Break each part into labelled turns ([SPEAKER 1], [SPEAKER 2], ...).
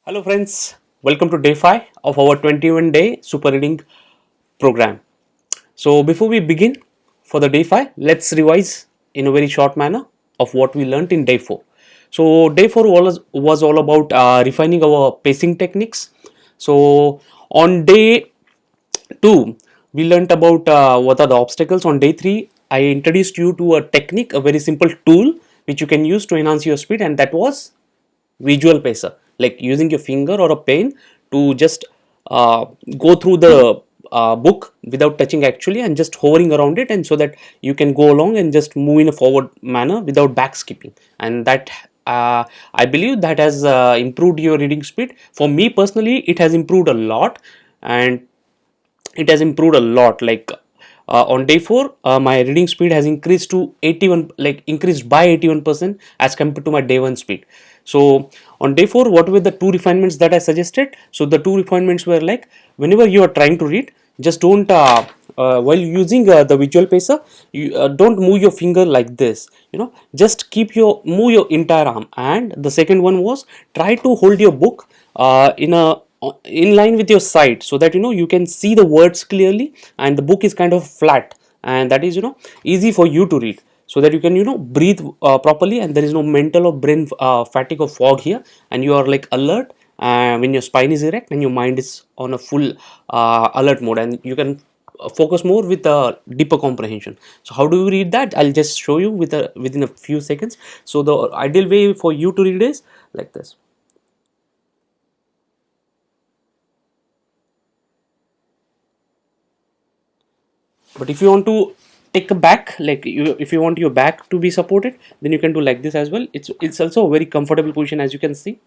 [SPEAKER 1] Hello friends, welcome to day 5 of our 21-day super reading program. So before we begin for the day 5, let's revise in a very short manner of what we learnt in day 4. So day 4 was all about refining our pacing techniques. So on day 2, we learnt about what are the obstacles. On day 3, I introduced you to a technique, a very simple tool which you can use to enhance your speed, and that was visual pacer, like using your finger or a pen to just go through the book without touching actually, and just hovering around it, and so that you can go along and just move in a forward manner without back skipping. And that I believe that has improved your reading speed. For me personally, it has improved a lot, and it has improved a lot. Like on day 4, my reading speed has increased to 81, like increased by 81% as compared to my day 1 speed. So on day 4, what were the two refinements that I suggested? So the two refinements were like, whenever you are trying to read, just don't while using the visual pacer, you don't move your finger like this, just move your entire arm. And the second one was, try to hold your book in line with your sight, so that you can see the words clearly, and the book is kind of flat, and that is easy for you to read, so that you can breathe properly, and there is no mental or brain fatigue or fog here, and you are like alert when your spine is erect and your mind is on a full alert mode, and you can focus more with a deeper comprehension. So how do you read that? I'll just show you within a few seconds. So the ideal way for you to read is like this. But if you want to take a back, like if you want your back to be supported, then you can do like this as well. It's also a very comfortable position, as you can see.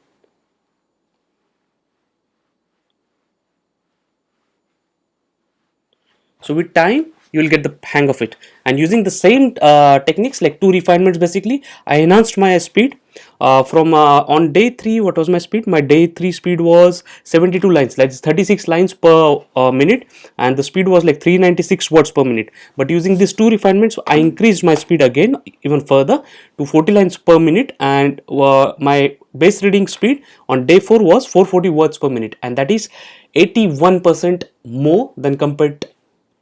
[SPEAKER 1] So with time, you will get the hang of it. And using the same techniques, like two refinements, basically I enhanced my speed from on day 3. What was my speed? My day 3 speed was 72 lines, like 36 lines per minute, and the speed was like 396 words per minute. But using these two refinements, I increased my speed again even further to 40 lines per minute, and my base reading speed on day 4 was 440 words per minute, and that is 81% more than compared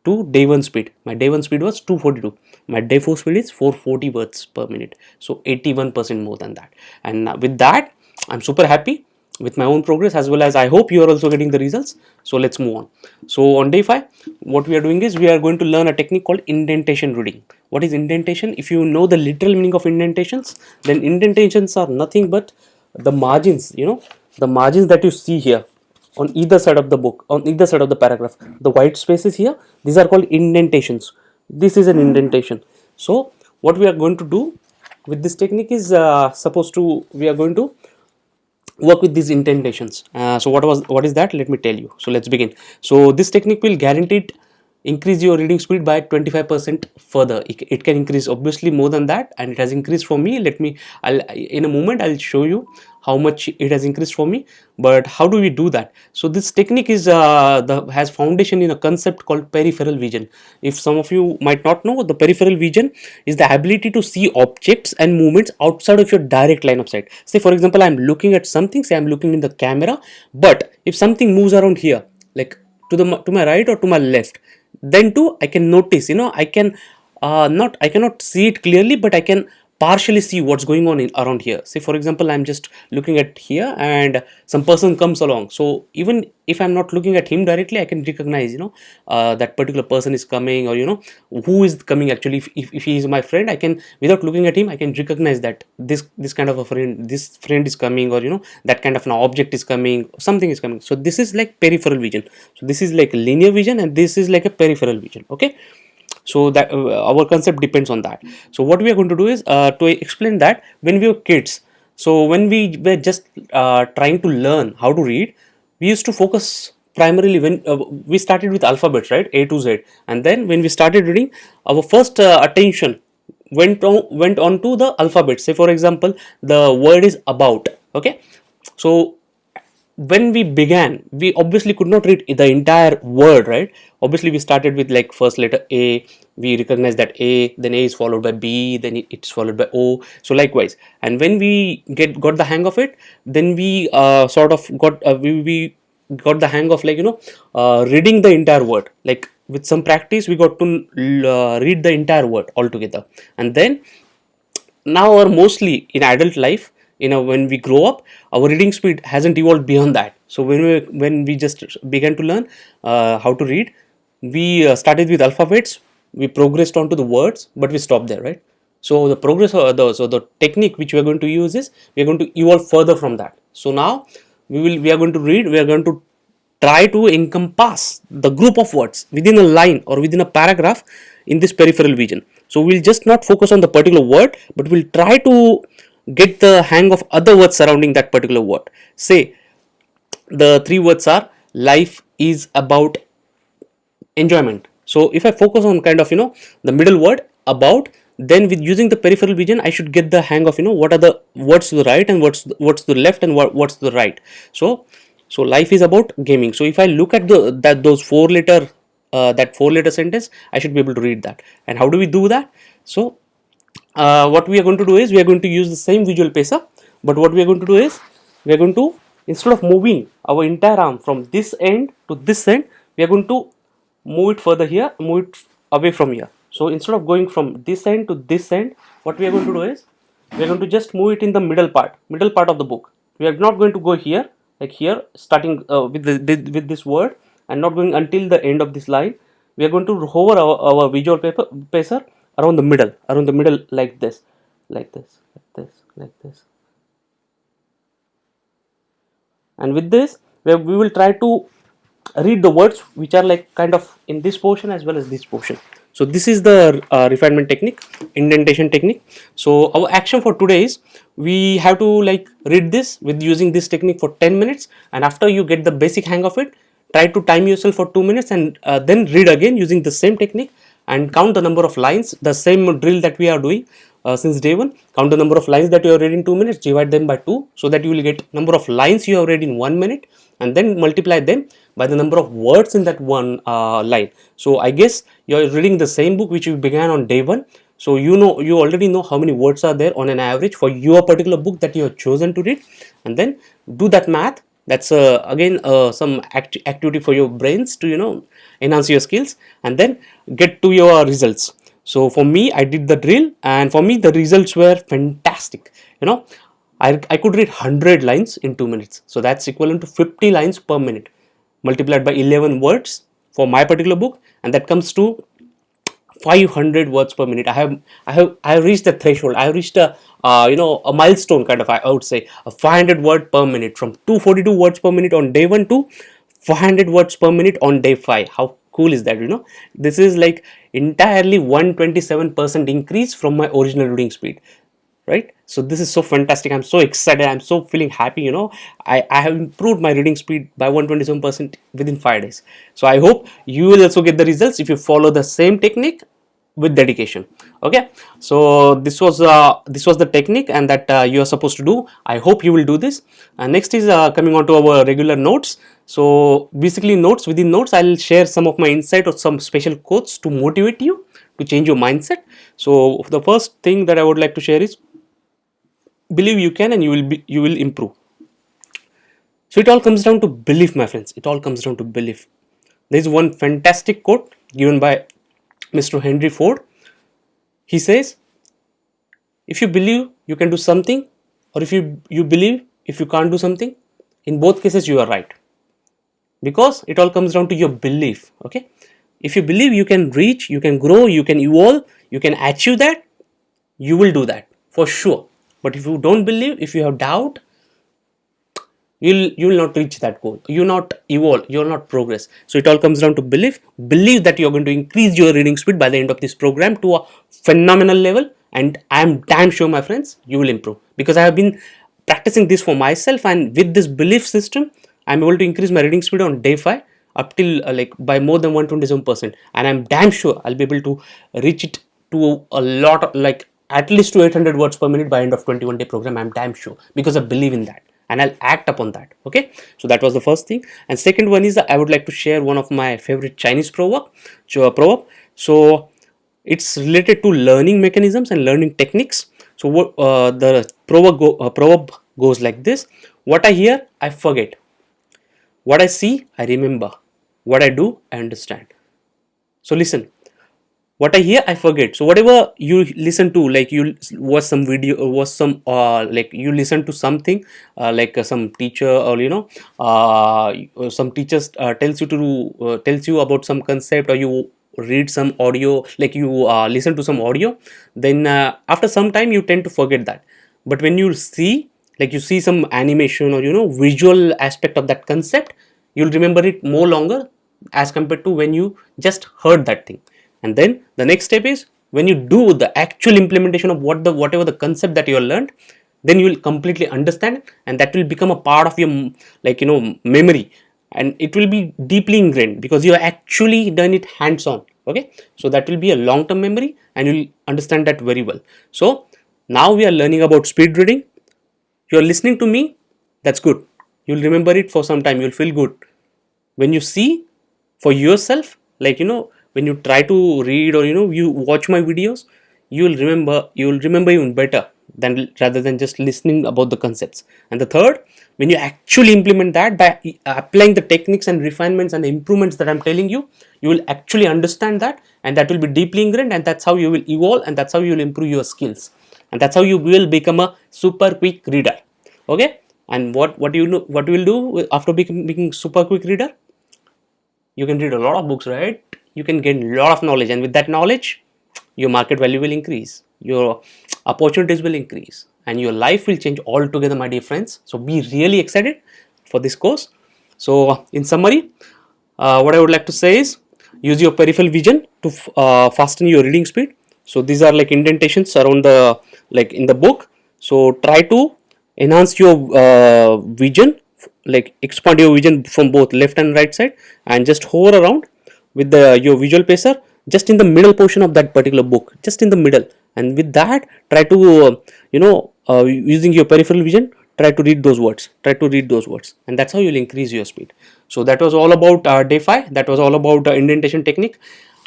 [SPEAKER 1] to day 1 speed. My day 1 speed was 242. My day 4 speed is 440 words per minute. So 81% more than that. And with that, I'm super happy with my own progress, as well as I hope you are also getting the results. So let's move on. So on day 5, what we are doing is we are going to learn a technique called indentation reading. What is indentation? If you know the literal meaning of indentations, then indentations are nothing but the margins, the margins that you see here on either side of the book, on either side of the paragraph, the white spaces here, these are called indentations. This is an indentation. So what we are going to do with this technique is we are going to work with these indentations. So what is that? Let me tell you. So let's begin. So this technique will guaranteed increase your reading speed by 25% further. It can increase obviously more than that, and it has increased for me. I'll in a moment I'll show you how much it has increased for me. But how do we do that? So this technique is has foundation in a concept called peripheral vision. If some of you might not know, the peripheral vision is the ability to see objects and movements outside of your direct line of sight. Say for example, I'm looking at something, say I'm looking in the camera, but if something moves around here, like to my right or to my left, then too I can notice, I cannot see it clearly, but I can partially see what's going on around here. Say for example, I'm just looking at here and some person comes along, so even if I'm not looking at him directly, I can recognize that particular person is coming, or who is coming actually. If he is my friend, I can, without looking at him, I can recognize that this kind of a friend, this friend is coming, or that kind of an object is coming, something is coming. So this is like peripheral vision. So this is like linear vision, and this is like a peripheral vision. Okay, so that our concept depends on that. So what we are going to do is to explain that, when we were kids, so when we were just trying to learn how to read, we used to focus primarily when we started with alphabets, right, A to Z, and then when we started reading, our first attention went on to the alphabet. Say for example, the word is about. Okay, so when we began, we obviously could not read the entire word, right? Obviously we started with like first letter A, we recognize that A, then A is followed by B, then it's followed by O. So likewise, and when we got the hang of it, then we sort of got we got the hang of, like, reading the entire word. Like with some practice, we got to read the entire word altogether. And then now, or mostly in adult life, when we grow up, our reading speed hasn't evolved beyond that. So when we just began to learn how to read, we started with alphabets, we progressed on to the words, but we stopped there, right? So the progress, the technique which we are going to use is, we are going to evolve further from that. So now we are going to read, we are going to try to encompass the group of words within a line or within a paragraph in this peripheral vision. So we'll just not focus on the particular word, but we'll try to get the hang of other words surrounding that particular word. Say the three words are, life is about enjoyment. So if I focus on kind of the middle word, about, then with using the peripheral vision, I should get the hang of what are the words to the right and what's to the left and what's to the right. So life is about gaming. So if I look at those four letter sentence, I should be able to read that. And how do we do that? So what we are going to do is, we are going to use the same visual pacer, but what we are going to do is, we are going to, instead of moving our entire arm from this end to this end, we are going to move it further here, move it away from here. So instead of going from this end to this end, what we are going to do is, we are going to just move it in the middle part of the book. We are not going to go here, like here, starting with this word, and not going until the end of this line. We are going to hover our visual pacer around the middle, like this, like this, like this, like this. And with this, we will try to read the words which are like kind of in this portion as well as this portion. So this is the refinement technique, indentation technique. So our action for today is, we have to like read this with using this technique for 10 minutes, and after you get the basic hang of it, try to time yourself for 2 minutes, and then read again using the same technique, and count the number of lines, the same drill that we are doing since day one. Count the number of lines that you have read in 2 minutes, divide them by 2, so that you will get number of lines you have read in 1 minute, and then multiply them by the number of words in that one line. So I guess you are reading the same book which you began on day one. So you already know how many words are there on an average for your particular book that you have chosen to read, and then do that math. That's again some activity for your brains to enhance your skills, and then get to your results. So for me, I did the drill, and for me the results were fantastic. I could read 100 lines in 2 minutes. So that's equivalent to 50 lines per minute, multiplied by 11 words for my particular book, and that comes to 500 words per minute. I have reached the threshold. I have reached a a milestone kind of, I would say, a 500 word per minute, from 242 words per minute on day 1 to 400 words per minute on day 5. How cool is that? This is like entirely 127% increase from my original reading speed, right? So this is so fantastic. I'm so excited. I'm so feeling happy. I have improved my reading speed by 127% within 5 days. So I hope you will also get the results if you follow the same technique with dedication. Okay, so this was the technique, and that you are supposed to do. I hope you will do this. Next is coming on to our regular notes. So basically, within notes, I'll share some of my insight or some special quotes to motivate you to change your mindset. So the first thing that I would like to share is, believe you can, and you will improve. So it all comes down to belief, my friends. It all comes down to belief. There is one fantastic quote given by Mr. Henry Ford. He says, if you believe you can do something, or if you believe if you can't do something, in both cases you are right, because it all comes down to your belief. Okay, if you believe you can reach, you can grow, you can evolve, you can achieve that, you will do that for sure. But if you don't believe, if you have doubt, you will not reach that goal. You will not evolve, you will not progress. So it all comes down to belief. Believe that you are going to increase your reading speed by the end of this program to a phenomenal level, and I am damn sure, my friends, you will improve, because I have been practicing this for myself, and with this belief system I am able to increase my reading speed on day 5 up till like by more than 127%, and I am damn sure I'll be able to reach it to a lot of, like at least to 800 words per minute by end of 21-day program. I'm damn sure, because I believe in that and I'll act upon that. Okay, so that was the first thing. And second one is, I would like to share one of my favorite Chinese proverb. So It's related to learning mechanisms and learning techniques. So what the proverb goes like this: what I hear I forget, what I see I remember, what I do I understand. So listen, what I hear I forget. So whatever you listen to, like you watch some video or watch some like you listen to something, like some teacher, or some teachers tells you about some concept, or you read some audio, like you listen to some audio, then after some time you tend to forget that. But when you see, like you see some animation, or visual aspect of that concept, you'll remember it more longer as compared to when you just heard that thing. And then the next step is, when you do the actual implementation of whatever the concept that you have learned, then you will completely understand it, and that will become a part of your memory, and it will be deeply ingrained because you have actually done it hands on. Okay, so that will be a long term memory, and you'll understand that very well. So now we are learning about speed reading. You are listening to me, that's good. You'll remember it for some time, you'll feel good. When you see for yourself, like when you try to read, or you watch my videos, you will remember even better than rather than just listening about the concepts. And the third, when you actually implement that by applying the techniques and refinements and the improvements that I'm telling you, you will actually understand that, and that will be deeply ingrained, and that's how you will evolve, and that's how you will improve your skills, and that's how you will become a super quick reader. Okay, and what you will do after becoming super quick reader? You can read a lot of books, right? You can gain a lot of knowledge, and with that knowledge, your market value will increase, your opportunities will increase, and your life will change altogether, my dear friends. So be really excited for this course. So in summary, what I would like to say is, use your peripheral vision to fasten your reading speed. So these are like indentations around the, like in the book. So try to enhance your vision, like expand your vision from both left and right side, and just hover around with the your visual pacer just in the middle portion of that particular book, just in the middle. And with that, try to using your peripheral vision, try to read those words, and that's how you'll increase your speed. So that was all about day 5. That was all about indentation technique.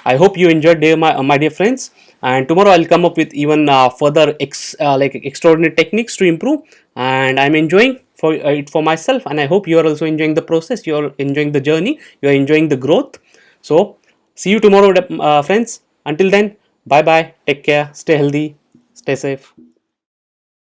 [SPEAKER 1] I hope you enjoyed my dear friends, and tomorrow I'll come up with even further like extraordinary techniques to improve, and I'm enjoying for it for myself, and I hope you are also enjoying the process, you are enjoying the journey, you are enjoying the growth. So see you tomorrow, friends. Until then, bye bye, take care, stay healthy, stay safe.